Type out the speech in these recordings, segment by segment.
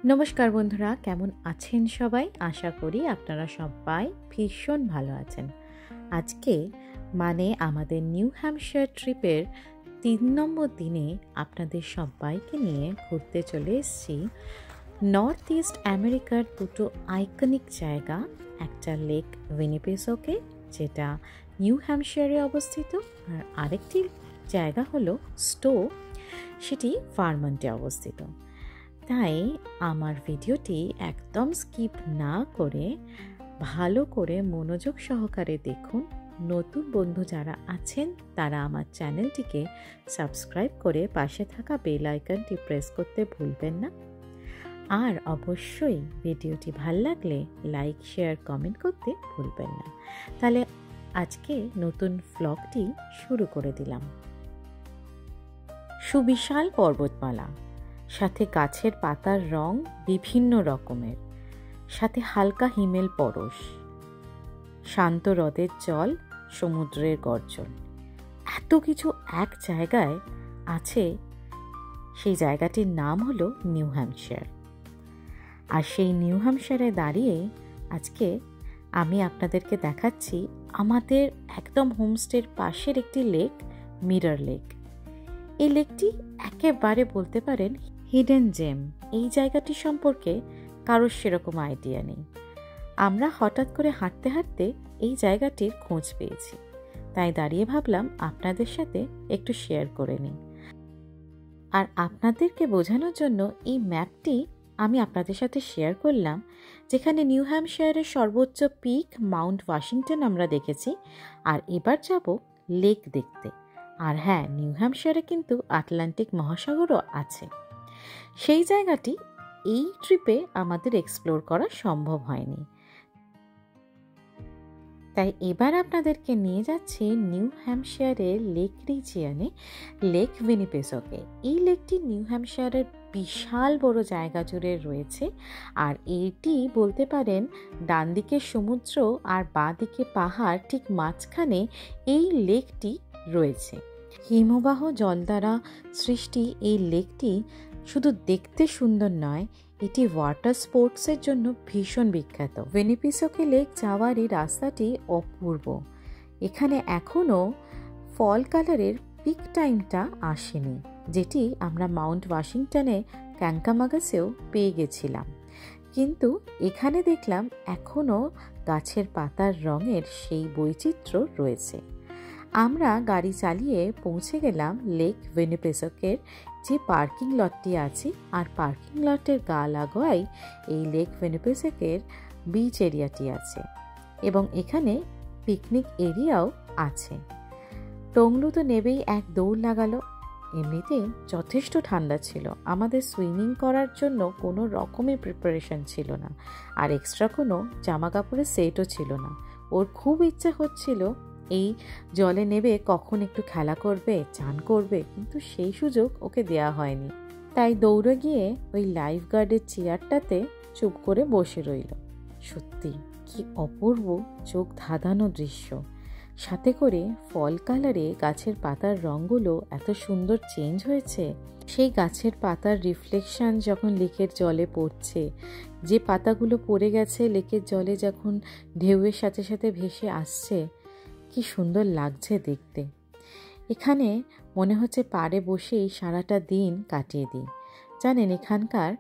নমস্কার বন্ধুরা, কেমন আছেন সবাই? আশা করি আপনারা সবাই ভীষণ ভালো আছেন। আজকে আমাদের নিউ হ্যাম্পশায়ার ট্রিপের ৩ নম্বর দিনে আপনাদের সবাইকে নিয়ে ঘুরতে চলে এসেছি নর্থ ইস্ট আমেরিকার দুটো আইকনিক জায়গা, একটা লেক উইনিপেসকে যেটা নিউ হ্যাম্পশায়ারে অবস্থিত, আর আরেকটি জায়গা হলো স্টো, সেটি ভারমন্টে অবস্থিত। তাই আমার ভিডিওটি একদম স্কিপ না করে ভালো করে মনোযোগ সহকারে দেখুন। নতুন বন্ধু যারা আছেন তারা আমার চ্যানেলটিকে সাবস্ক্রাইব করে পাশে থাকা বেল আইকনটি প্রেস করতে ভুলবেন না। আর অবশ্যই ভিডিওটি ভাল লাগলে লাইক, শেয়ার, কমেন্ট করতে ভুলবেন না। তাহলে আজকে নতুন ভ্লগটি শুরু করে দিলাম। সুবিশাল পর্বতমালা, সাথে গাছের পাতার রং বিভিন্ন রকমের, সাথে হালকা হিমেল পরশ, শান্ত হ্রদের জল, সমুদ্রের গর্জন, এত কিছু এক জায়গায় আছে। সেই জায়গাটির নাম হলো নিউ হ্যাম্পশায়ার। আর সেই নিউ হ্যাম্পশায়ারে দাঁড়িয়ে আজকে আমি আপনাদেরকে দেখাচ্ছি আমাদের একদম হোমস্টের পাশের একটি লেক, মিরর লেক। এই লেকটি একেবারে বলতে পারেন হিডেন জেম। এই জায়গাটি সম্পর্কে কারোর সেরকম আইডিয়া নেই। আমরা হঠাৎ করে হাঁটতে হাঁটতে এই জায়গাটির খোঁজ পেয়েছি, তাই দাঁড়িয়ে ভাবলাম আপনাদের সাথে একটু শেয়ার করে নিই। আর আপনাদেরকে বোঝানোর জন্য এই ম্যাপটি আমি আপনাদের সাথে শেয়ার করলাম, যেখানে নিউ হ্যাম্পশায়ারের সর্বোচ্চ পিক মাউন্ট ওয়াশিংটন আমরা দেখেছি। আর এবার যাব লেক দেখতে। আর হ্যাঁ, নিউ হ্যাম্পশায়ারে কিন্তু আটলান্টিক মহাসাগরও আছে। সেই জায়গাটি এই ট্রিপে আমাদের এক্সপ্লোর করা সম্ভব হয়নি, তাই এবার আপনাদেরকে নিয়ে যাচ্ছি নিউ হ্যাম্পশায়ারের লেক রিজিয়নে, লেক উইনিপেসকে। এই লেকটি নিউ হ্যাম্পশায়ারের বিশাল বড় জায়গা জুড়ে রয়েছে। আর এটি বলতে পারেন ডান দিকে সমুদ্র আর বাঁ দিকে পাহাড়, ঠিক মাঝখানে এই লেকটি রয়েছে। হিমবাহ জল দ্বারা সৃষ্টি এই লেকটি শুধু দেখতে সুন্দর নয়, এটি ওয়াটার স্পোর্টসের জন্য ভীষণ বিখ্যাত। উইনিপেসকে লেক যাওয়ার এই রাস্তাটি অপূর্ব। এখানে এখনও ফল কালারের পিক টাইমটা আসেনি, যেটি আমরা মাউন্ট ওয়াশিংটনে ক্যাঙ্কামাগাসেও পেয়ে গেছিলাম। কিন্তু এখানে দেখলাম এখনও গাছের পাতার রঙের সেই বৈচিত্র্য রয়েছে। আমরা গাড়ি চালিয়ে পৌঁছে গেলাম লেক উইনিপেসকের যে পার্কিং লটটি আছে, আর পার্কিং লটের গা লাগোয়াই এই লেক উইনিপেসকের বিচ এরিয়াটি আছে, এবং এখানে পিকনিক এরিয়াও আছে। টংলু তো নেবেই এক দৌড় লাগালো। এমনিতেই যথেষ্ট ঠান্ডা ছিল, আমাদের সুইমিং করার জন্য কোনো রকমের প্রিপারেশন ছিল না, আর এক্সট্রা কোনো জামা কাপড়ের সেটও ছিল না। ওর খুব ইচ্ছে হচ্ছিল এই জলে নেবে, কখন একটু খেলা করবে, চান করবে, কিন্তু সেই সুযোগ ওকে দেয়া হয়নি। তাই দৌড়ে গিয়ে ওই লাইফ গার্ডের চেয়ারটাতে চুপ করে বসে রইল। সত্যি কি অপূর্ব চোখ ধাঁধানো দৃশ্য। সাথে করে ফল কালারে গাছের পাতার রঙগুলো এত সুন্দর চেঞ্জ হয়েছে। সেই গাছের পাতার রিফ্লেকশন যখন লেকের জলে পড়ছে, যে পাতাগুলো পড়ে গেছে লেকের জলে যখন ঢেউয়ের সাথে সাথে ভেসে আসছে, কি সুন্দর লাগছে দেখতে। এখানে মনে হচ্ছে পাড়ে বসেই সারাটা দিন কাটিয়ে দিই। জানেন, এখানকার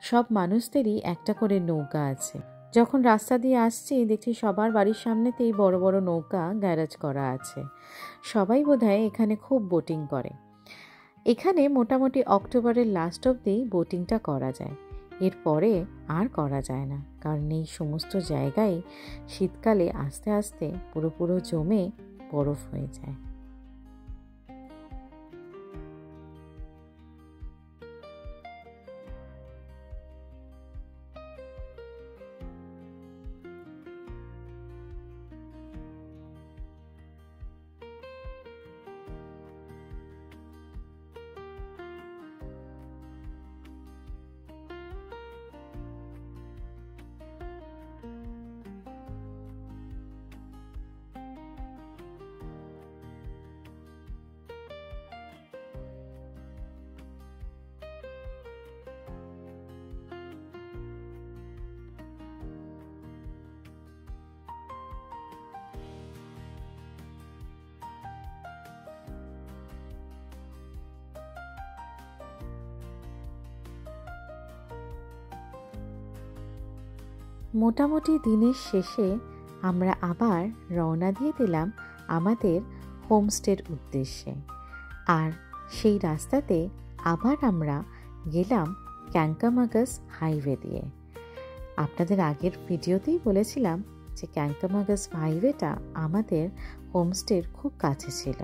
সব মানুষদেরই একটা করে নৌকা আছে। যখন রাস্তা দিয়ে আসছি দেখছি সবার বাড়ির সামনেতেই বড় বড় নৌকা গ্যারেজ করা আছে। সবাই বোধহয় এখানে খুব বোটিং করে। এখানে মোটামুটি অক্টোবরের লাস্ট অবধি বোটিংটা করা যায়, এরপরে আর করা যায় না, কারণ এই সমস্ত জায়গায় শীতকালে আস্তে আস্তে পুরো জমে বরফ হয়ে যায়। মোটামুটি দিনের শেষে আমরা আবার রওনা দিয়ে দিলাম আমাদের হোমস্টের উদ্দেশ্যে। আর সেই রাস্তাতে আবার আমরা গেলাম ক্যাঙ্কামাগাস হাইওয়ে দিয়ে। আপনাদের আগের ভিডিওতেই বলেছিলাম যে ক্যাঙ্কামাগাস হাইওয়েটা আমাদের হোমস্টের খুব কাছে ছিল।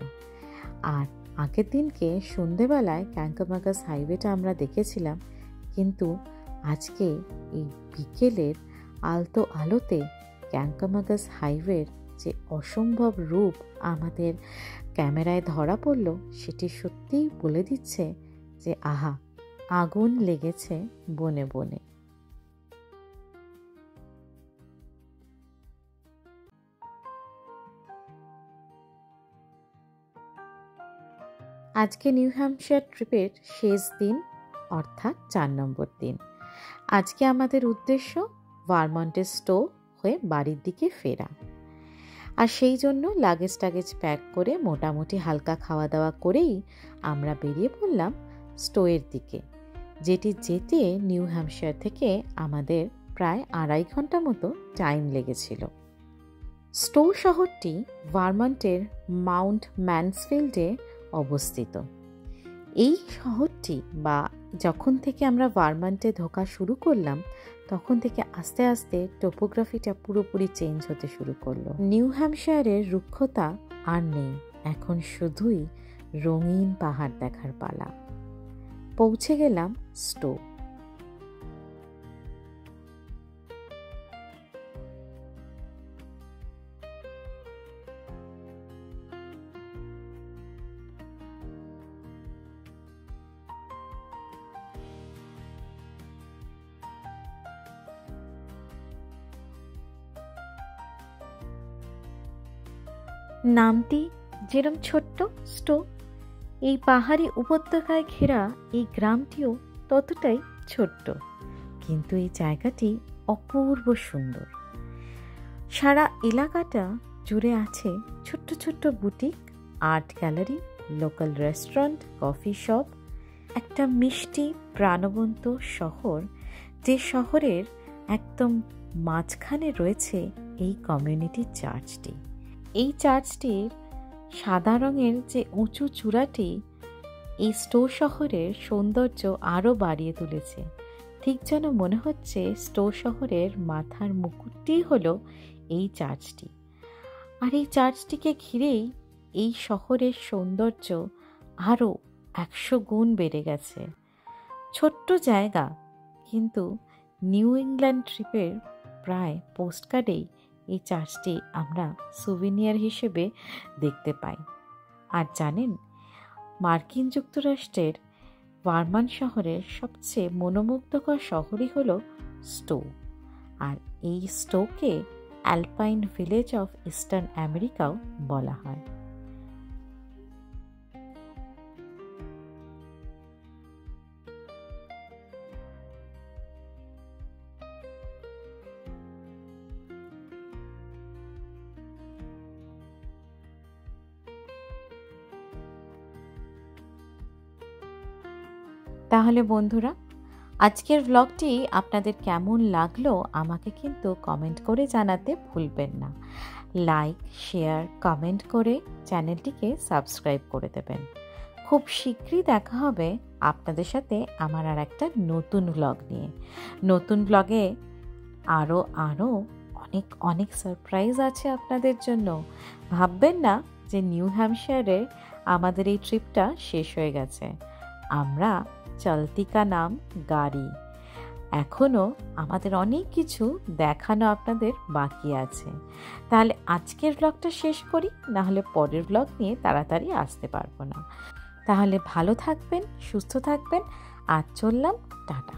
আর আগের দিনকে সন্ধেবেলায় ক্যাঙ্কামাগাস হাইওয়েটা আমরা দেখেছিলাম, কিন্তু আজকে এই বিকেলের আলতো আলোতে ক্যাঙ্কামাগাস হাইওয়ের যে অসম্ভব রূপ আমাদের ক্যামেরায় ধরা পড়ল, সেটি সত্যিই বলে দিচ্ছে যে আহা, আগুন লেগেছে বনে বনে। আজকে নিউ হ্যাম্পশায়ার ট্রিপের শেষ দিন, অর্থাৎ 4 নম্বর দিন। আজকে আমাদের উদ্দেশ্য ভারমন্টের স্টো হয়ে বাড়ির দিকে ফেরা। আর সেই জন্য লাগেজ টাগেজ প্যাক করে মোটামুটি হালকা খাওয়া দাওয়া করেই আমরা বেরিয়ে পড়লাম স্টোয়ের দিকে, যেটি যেতে নিউ হ্যাম্পশায়ার থেকে আমাদের প্রায় 2.5 ঘন্টা মতো টাইম লেগেছিল। স্টো শহরটি ভারমন্টের মাউন্ট ম্যানসফিল্ডে অবস্থিত। এই শহরটি বা যখন থেকে আমরা ভারমন্টে ঢোকা শুরু করলাম, তখন থেকে আস্তে আস্তে টোপোগ্রাফিটা পুরোপুরি চেঞ্জ হতে শুরু করলো। নিউ হ্যাম্পশায়ারের রুক্ষতা আর নেই, এখন শুধুই রঙিন পাহাড় দেখার পালা। পৌঁছে গেলাম স্টো। নামটি যেরম ছোট্ট স্টো, এই পাহাড়ি উপত্যকায় ঘেরা এই গ্রামটিও ততটাই ছোট্ট, কিন্তু এই জায়গাটি অপূর্ব সুন্দর। সারা এলাকাটা জুড়ে আছে ছোট্ট ছোট্ট boutique, art gallery, local restaurant, coffee shop, একটা মিষ্টি প্রাণবন্ত শহর, যে শহরের একদম মাঝখানে রয়েছে এই কমিউনিটি চার্চটি। এই চার্চটির সাদা রঙের যে উঁচু চূড়াটি এই স্টো শহরের সৌন্দর্য আরও বাড়িয়ে তুলেছে। ঠিক যেন মনে হচ্ছে স্টো শহরের মাথার মুকুটটি হলো এই চার্চটি। আর এই চার্চটিকে ঘিরেই এই শহরের সৌন্দর্য আরও 100 গুণ বেড়ে গেছে। ছোট্ট জায়গা, কিন্তু নিউ ইংল্যান্ড ট্রিপের প্রায় পোস্টকার্ডেই এই চার্চটি আমরা সুভিনিয়ার হিসেবে দেখতে পাই। আর জানেন, মার্কিন যুক্তরাষ্ট্রের ভারমন্ট শহরের সবচেয়ে মনোমুগ্ধকর শহরই হলো স্টো। আর এই স্টোকে অ্যালপাইন ভিলেজ অফ ইস্টার্ন আমেরিকাও বলা হয়। তাহলে বন্ধুরা, আজকের ব্লগটি আপনাদের কেমন লাগলো আমাকে কিন্তু কমেন্ট করে জানাতে ভুলবেন না। লাইক, শেয়ার, কমেন্ট করে চ্যানেলটিকে সাবস্ক্রাইব করে দেবেন। খুব শীঘ্রই দেখা হবে আপনাদের সাথে আমার আর একটা নতুন ব্লগ নিয়ে। নতুন ব্লগে আরও অনেক অনেক সারপ্রাইজ আছে আপনাদের জন্য। ভাববেন না যে নিউ হ্যাম্পশায়ারে আমাদের এই ট্রিপটা শেষ হয়ে গেছে। আমরা চলতি কা নাম গাড়ি, এখনও আমাদের অনেক কিছু দেখানো আপনাদের বাকি আছে। তাহলে আজকের ব্লগটা শেষ করি, নাহলে পরের ব্লগ নিয়ে তাড়াতাড়ি আসতে পারবো না। তাহলে ভালো থাকবেন, সুস্থ থাকবেন, আর চললাম, টাটা।